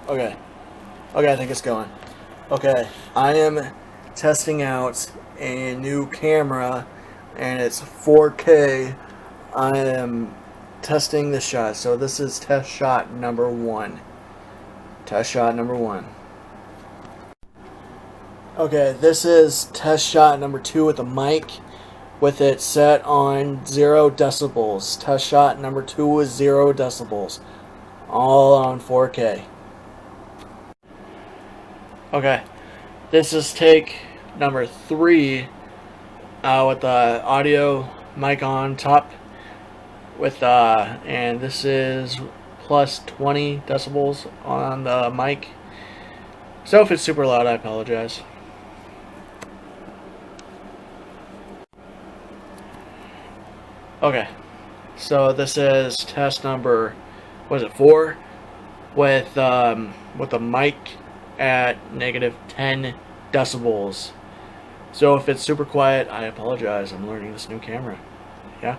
Okay. Okay, I think it's going. Okay, I am testing out a new camera and it's 4K. I am testing the shot. So this is test shot number one. Test shot number one. Okay, this is test shot number two with the mic with it set on 0 decibels. Test shot number two was 0 decibels. All on 4K. Okay, this is take number three with the audio mic on top with and this is plus 20 decibels on the mic. So if it's super loud, I apologize. Okay, so this is test number, what is it, 4 with the mic at negative 10 decibels. So if it's super quiet, I apologize. I'm learning this new camera. Yeah.